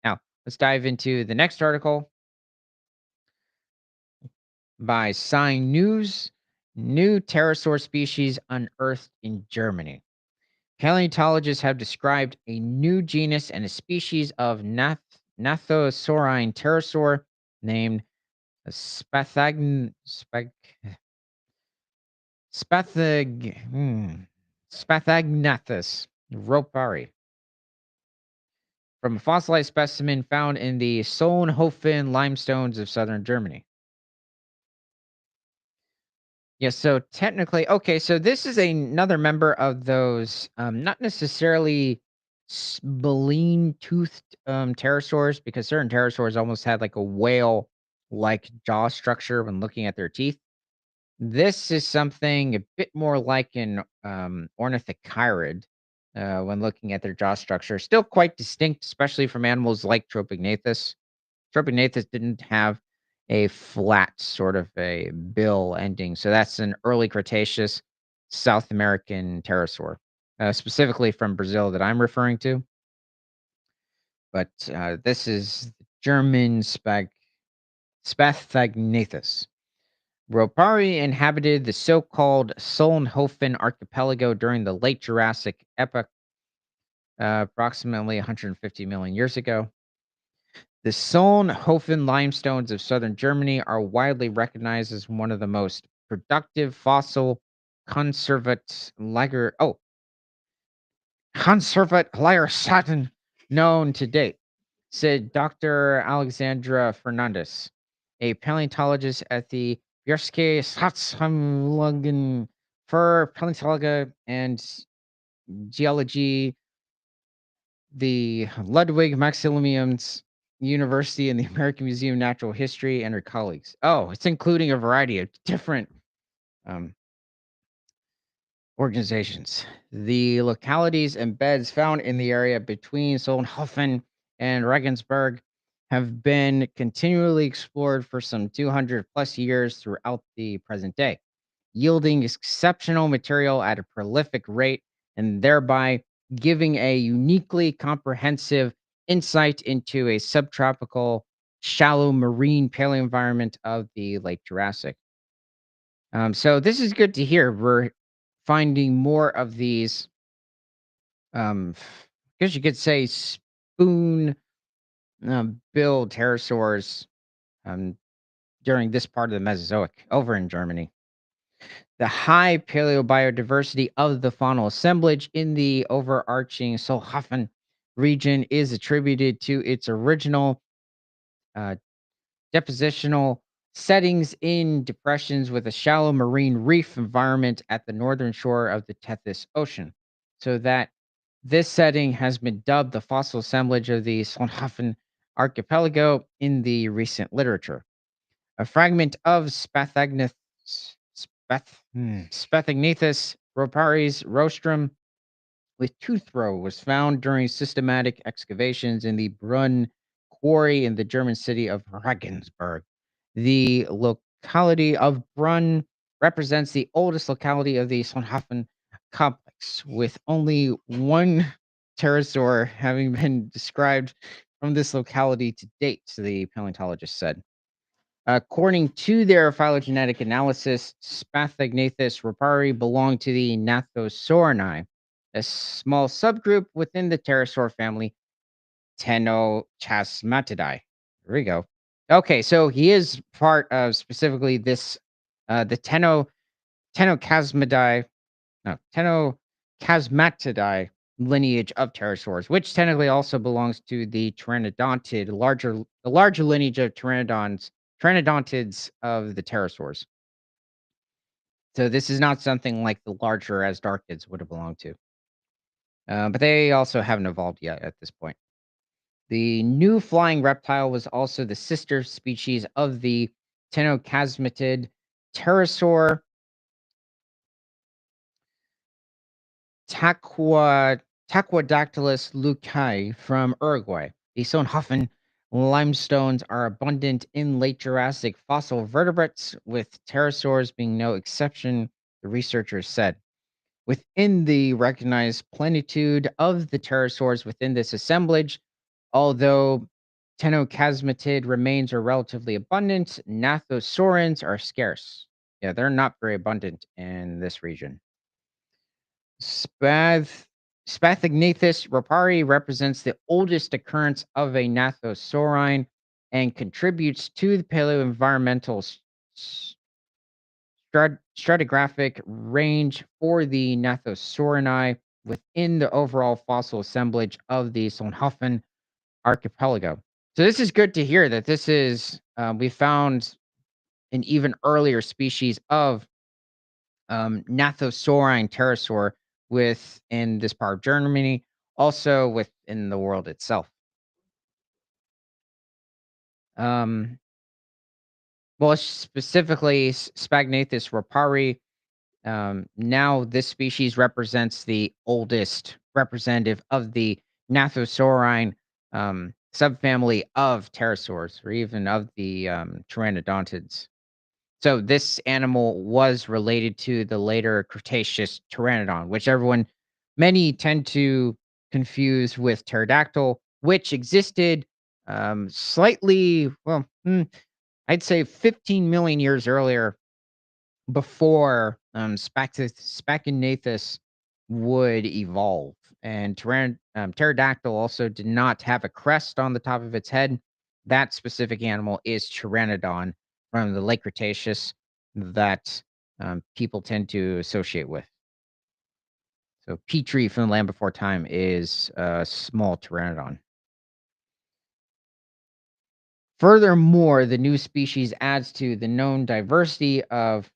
[SPEAKER 1] Now, let's dive into the next article by Sign News. New pterosaur species unearthed in Germany. Paleontologists have described a new genus and a species of Gnathosaurine pterosaur named Spathagn, Spag, Spathag, Spathagnathus ropari from a fossilized specimen found in the Solnhofen limestones of southern Germany. Yes, so technically, okay, so this is another member of those, not necessarily baleen toothed pterosaurs, because certain pterosaurs almost had like a whale like jaw structure when looking at their teeth. This is something a bit more like an ornithocheirid when looking at their jaw structure. Still quite distinct, especially from animals like Tropignathus. Tropignathus didn't have a flat sort of a bill ending. So that's an early Cretaceous South American pterosaur, specifically from Brazil that I'm referring to. But this is German Spathagnathus. Ropari inhabited the so-called Solnhofen archipelago during the late Jurassic epoch, approximately 150 million years ago. The Solnhofen limestones of southern Germany are widely recognized as one of the most productive fossil conservat liger oh conservat Satin known to date, said Dr. Alexandra Fernandez, a paleontologist at the Bjerske Satshamlagen for Paleontology and Geology, the Ludwig Maximilians University and the American Museum of Natural History, and her colleagues. Oh, it's including a variety of different um, organizations. The localities and beds found in the area between Solnhofen and Regensburg have been continually explored for some 200 plus years throughout the present day, yielding exceptional material at a prolific rate and thereby giving a uniquely comprehensive insight into a subtropical, shallow marine paleoenvironment of the late Jurassic. So this is good to hear. We're finding more of these, I guess you could say spoon bill pterosaurs um, during this part of the Mesozoic over in Germany. The high paleobiodiversity of the faunal assemblage in the overarching Solhafen region is attributed to its original uh, depositional settings in depressions with a shallow marine reef environment at the northern shore of the Tethys Ocean. So that this setting has been dubbed the fossil assemblage of the Solnhofen archipelago in the recent literature. A fragment of Spathagnathus roparis rostrum with tooth row was found during systematic excavations in the Brunn quarry in the German city of Regensburg. The locality of Brunn represents the oldest locality of the Sonhofen complex, with only one pterosaur having been described from this locality to date, the paleontologist said. According to their phylogenetic analysis, Spathognathus ripari belonged to the Gnathosaurinae, a small subgroup within the pterosaur family Tenochasmatidae. There we go. Okay, so he is part of specifically this, the Tenochasmidae, no, Tenochasmatidae lineage of pterosaurs, which technically also belongs to the the larger lineage of pteranodontids of the pterosaurs. So this is not something like the larger Asdarchids would have belonged to. But they also haven't evolved yet at this point. The new flying reptile was also the sister species of the Tenochasmatid pterosaur Taqua Taquadactylus lucae from Uruguay. The Sonhofen limestones are abundant in late Jurassic fossil vertebrates, with pterosaurs being no exception, the researchers said. Within the recognized plenitude of the pterosaurs within this assemblage, although Tenochasmatid remains are relatively abundant, Gnathosaurans are scarce. Yeah, they're not very abundant in this region. Spath Spathognathus ripari represents the oldest occurrence of a gnathosaurine and contributes to the paleoenvironmental stratigraphic range for the Gnathosaurinae within the overall fossil assemblage of the Solnhofen archipelago. So this is good to hear that this is we found an even earlier species of Gnathosaurine pterosaur within this part of Germany, also within the world itself. Um, well, specifically, Spagnathus ripari. Now, this species represents the oldest representative of the Gnathosaurine subfamily of pterosaurs, or even of the pteranodontids. So this animal was related to the later Cretaceous pteranodon, which many tend to confuse with pterodactyl, which existed slightly, well, I'd say 15 million years earlier before Spachynathus would evolve. And pterodactyl also did not have a crest on the top of its head. That specific animal is Pteranodon from the late Cretaceous that people tend to associate with. So Petrie from the Land Before Time is a small Pteranodon. Furthermore, the new species adds to the known diversity of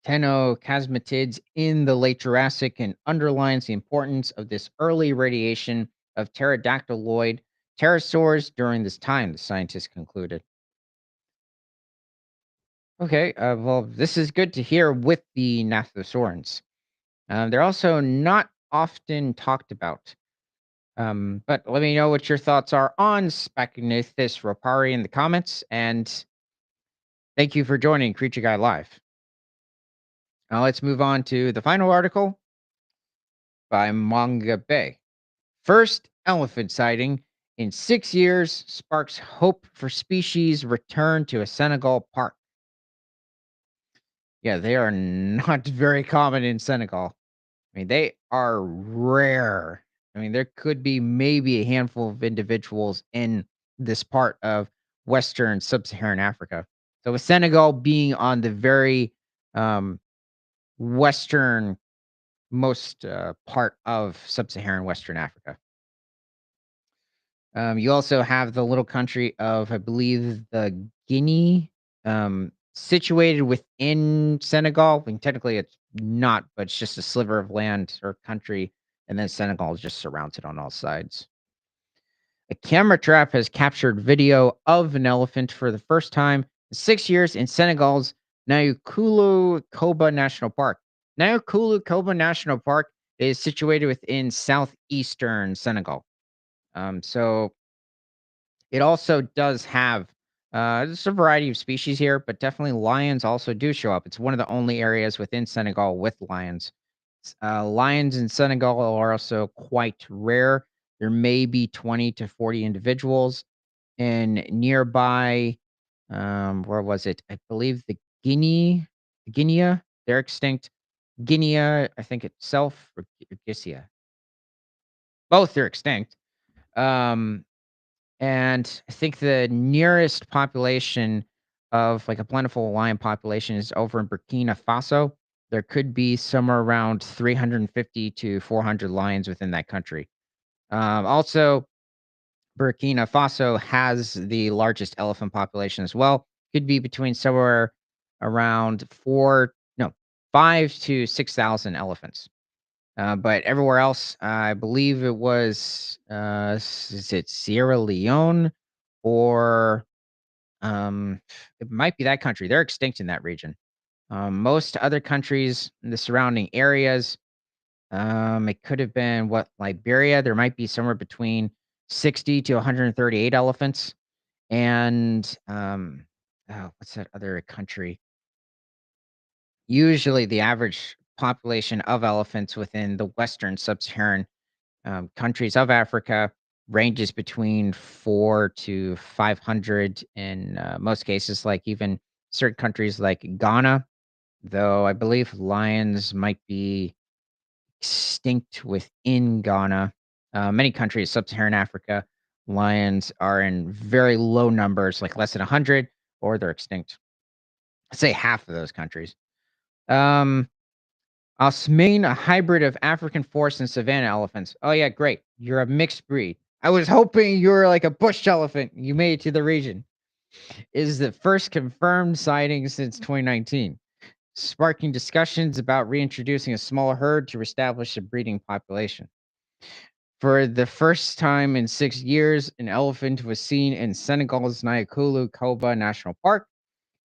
[SPEAKER 1] Tenochasmatids in the late Jurassic and underlines the importance of this early radiation of pterodactyloid pterosaurs during this time, the scientists concluded. Okay, well, this is good to hear with the Gnathosaurans. They're also not often talked about. But let me know what your thoughts are on Spachynathus ripari in the comments, and thank you for joining Creature Guy Live. Now let's move on to the final article by Manga Bay. First elephant sighting in 6 years sparks hope for species return to a Senegal park. Yeah, they are not very common in Senegal. I mean, they are rare. I mean, there could be maybe a handful of individuals in this part of Western Sub-Saharan Africa. So with Senegal being on the very western most part of Sub-Saharan Western Africa. You also have the little country of, I believe, the Guinea, situated within Senegal. I mean, technically, it's not, but it's just a sliver of land or country, and then Senegal is just surrounded on all sides. A camera trap has captured video of an elephant for the first time in 6 years in Senegal's Nayakulu Koba National Park. Nayakulu Koba National Park is situated within southeastern Senegal. So it also does have just a variety of species here, but definitely lions also do show up. It's one of the only areas within Senegal with lions. Lions in Senegal are also quite rare. There may be 20 to 40 individuals in nearby, where was it? I believe Guinea, they're extinct. Guinea, I think itself, or Gisia. Both are extinct. Um, and I think the nearest population of like a plentiful lion population is over in Burkina Faso. There could be somewhere around 350 to 400 lions within that country. Also, Burkina Faso has the largest elephant population as well. Could be between somewhere around 5 to 6,000 elephants. But everywhere else, I believe it was, is it Sierra Leone or it might be that country. They're extinct in that region. Most other countries in the surrounding areas, it could have been what Liberia. There might be somewhere between 60 to 138 elephants, and oh, what's that other country? Usually, the average population of elephants within the Western Sub-Saharan countries of Africa ranges between 4 to 500 in most cases, like even certain countries like Ghana, though I believe lions might be extinct within Ghana. Many countries, sub Saharan Africa, lions are in very low numbers, like less than 100, or they're extinct. I'd say half of those countries. Um, Osmane, a hybrid of African forest and savanna elephants. Oh yeah, great. You're a mixed breed. I was hoping you were like a bush elephant. You made it to the region. Is the first confirmed sighting since 2019, sparking discussions about reintroducing a small herd to establish a breeding population. For the first time in 6 years, an elephant was seen in Senegal's Nyakulu Koba National Park.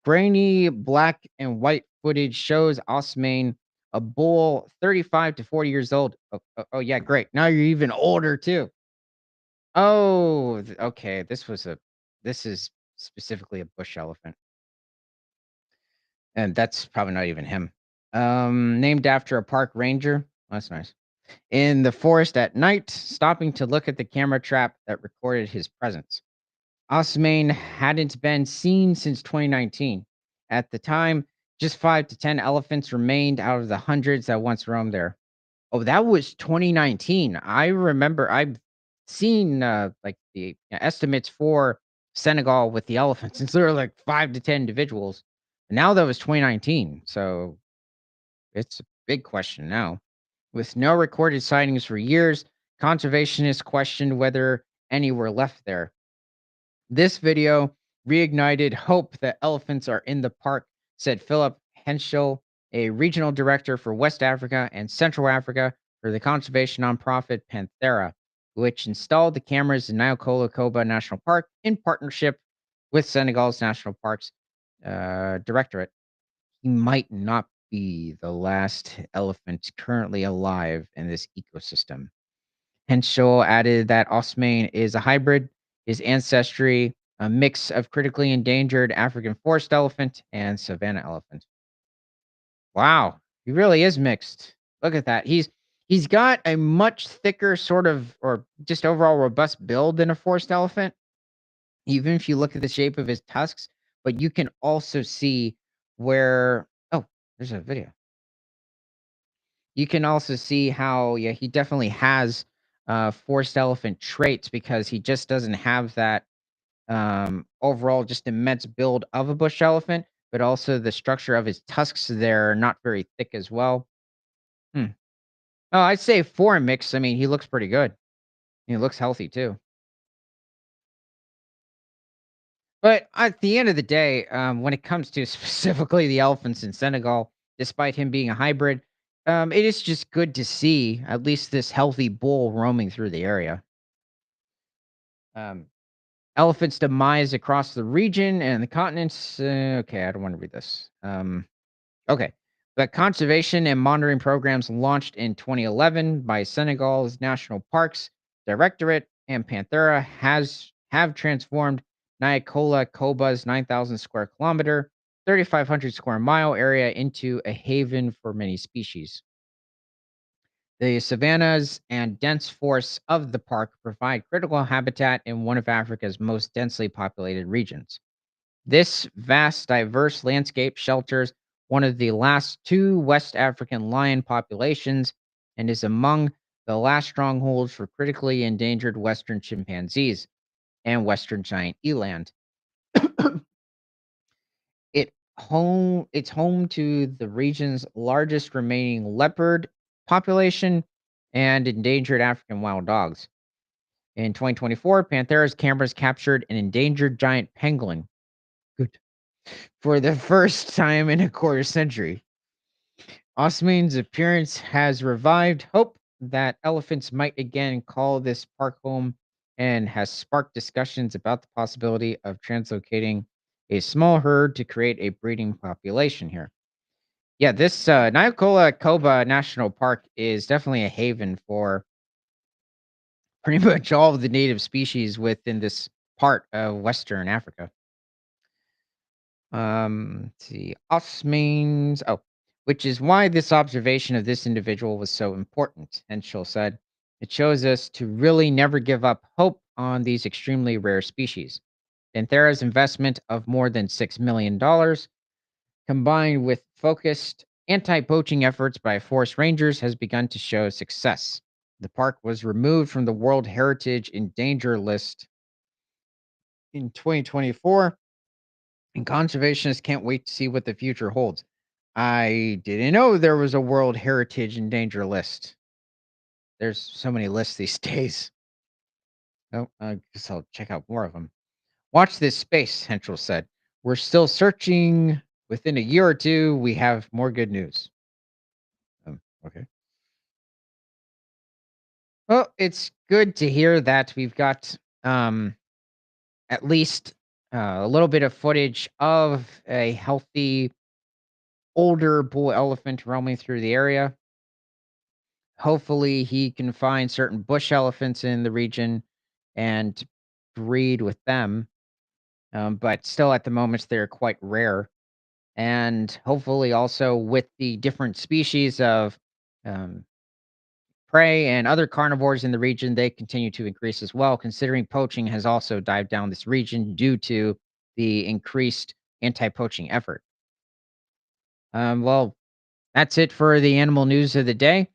[SPEAKER 1] Grainy black and white footage shows Osmane, a bull 35 to 40 years old. Oh, yeah, great. Now you're even older too. Oh, okay. This is specifically a bush elephant, and that's probably not even him. Named after a park ranger. That's nice. In the forest at night, stopping to look at the camera trap that recorded his presence. Osmane hadn't been seen since 2019. At the time, just 5 to 10 elephants remained out of the hundreds that once roamed there. Oh, that was 2019. I remember I've seen like the estimates for Senegal with the elephants, since there were like 5 to 10 individuals. And now that was 2019. So it's a big question now. With no recorded sightings for years, conservationists questioned whether any were left there. This video reignited hope that elephants are in the park, said Philip Henschel, a regional director for West Africa and Central Africa for the conservation nonprofit Panthera, which installed the cameras in Nyakolo Koba National Park in partnership with Senegal's National Parks Directorate. He might not be the last elephant currently alive in this ecosystem. Henschel added that Osmane is a hybrid, his ancestry a mix of critically endangered African forest elephant and savanna elephant. Wow, he really is mixed. Look at that. He's got a much thicker sort of or just overall robust build than a forest elephant, even if you look at the shape of his tusks, but you can also see where oh, there's a video. You can also see how, yeah, he definitely has forest elephant traits because he just doesn't have that overall just immense build of a bush elephant, but also the structure of his tusks there are not very thick as well. Hmm. Oh, I'd say for a mix. I mean, he looks pretty good. He looks healthy too. But at the end of the day, when it comes to specifically the elephants in Senegal, despite him being a hybrid, it is just good to see at least this healthy bull roaming through the area. Um, Elephants' demise across the region and the continents. Okay, I don't want to read this. Okay. But conservation and monitoring programs launched in 2011 by Senegal's National Parks Directorate and Panthera have transformed Nyakola Koba's 9,000 square kilometer, 3,500 square mile area into a haven for many species. The savannas and dense forests of the park provide critical habitat in one of Africa's most densely populated regions. This vast, diverse landscape shelters one of the last two West African lion populations and is among the last strongholds for critically endangered Western chimpanzees and Western giant eland. It's home to the region's largest remaining leopard population and endangered African wild dogs. In 2024, Panthera's cameras captured an endangered giant pangolin. Good. For the first time in a quarter century. Osman's appearance has revived hope that elephants might again call this park home and has sparked discussions about the possibility of translocating a small herd to create a breeding population here. Yeah, this Nyakola Koba National Park is definitely a haven for pretty much all of the native species within this part of Western Africa. Let's see. Osman's which is why this observation of this individual was so important, Henschel said. It shows us to really never give up hope on these extremely rare species. Panthera's investment of more than $6 million, combined with focused anti poaching efforts by forest rangers, has begun to show success. The park was removed from the World Heritage in Danger list in 2024, and conservationists can't wait to see what the future holds. I didn't know there was a World Heritage in Danger list. There's so many lists these days. Oh, I guess I'll check out more of them. Watch this space, Central said. We're still searching. Within a year or two, we have more good news. Okay. Well, it's good to hear that we've got at least a little bit of footage of a healthy older bull elephant roaming through the area. Hopefully, he can find certain bush elephants in the region and breed with them. But still, at the moment, they're quite rare. And hopefully, also with the different species of um, prey and other carnivores in the region, they continue to increase as well, considering poaching has also dived down this region due to the increased anti poaching effort. Well, that's it for the animal news of the day.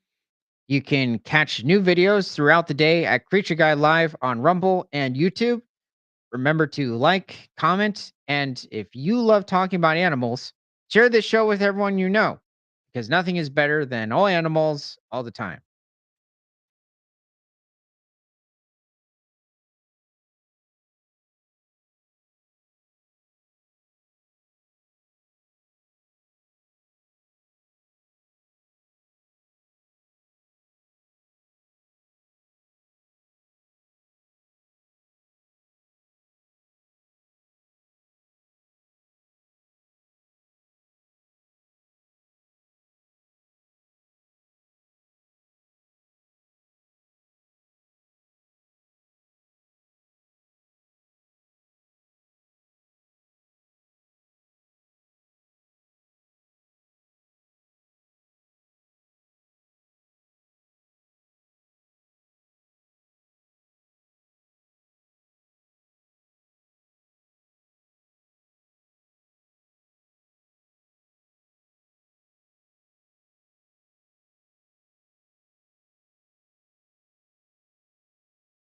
[SPEAKER 1] You can catch new videos throughout the day at Creature Guide Live on Rumble and YouTube. Remember to like, comment, and if you love talking about animals, share this show with everyone you know because nothing is better than all animals all the time.